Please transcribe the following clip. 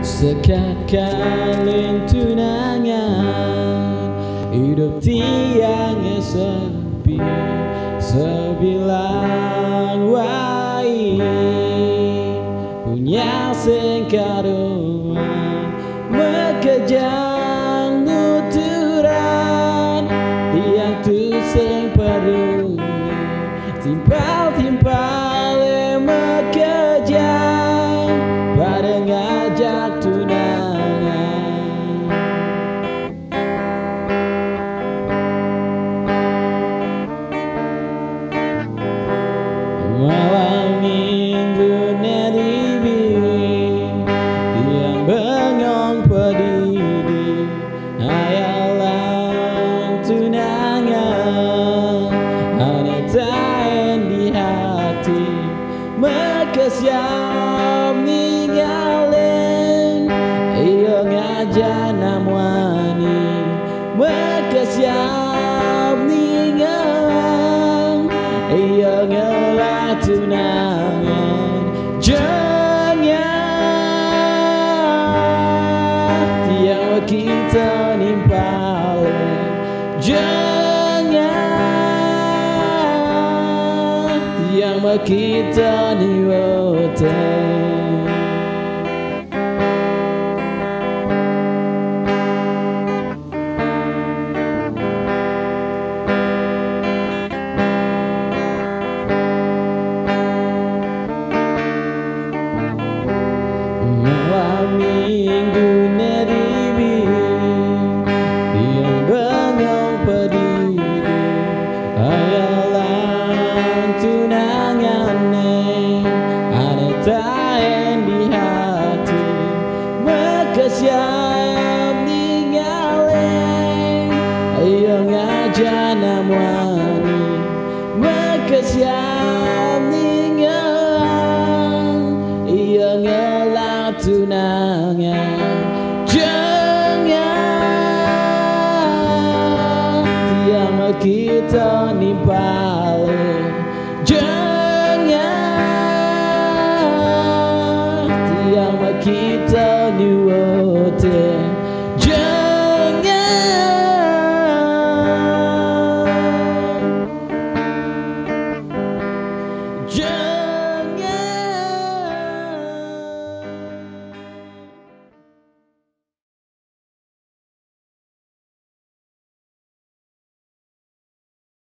Sekali tunangan, hidup tiangnya sepi, sebilang wai punya sengkaruan mekejang nuturan tiang tu seng perlu timpal-timpal mekejang pada ngajak tunangan. Malam minggu neribi tiang bengong pedidi hayalan tunangan ada taen di hati mekesiap ninggalin iyo ngajak namwani mekesiap ninggalin iyo ngelah tunangan. Jangan tiang kita nimpalin, jangan tiang kita niwoten. Malam minggu neribi tiang bengong pedidi hayalan tunangan ada taen di hati mekesiap ninggalin ayo ngajak namwani mekesiap ninggalin iya ngelah tunangan. Jangan tiang kita nimpal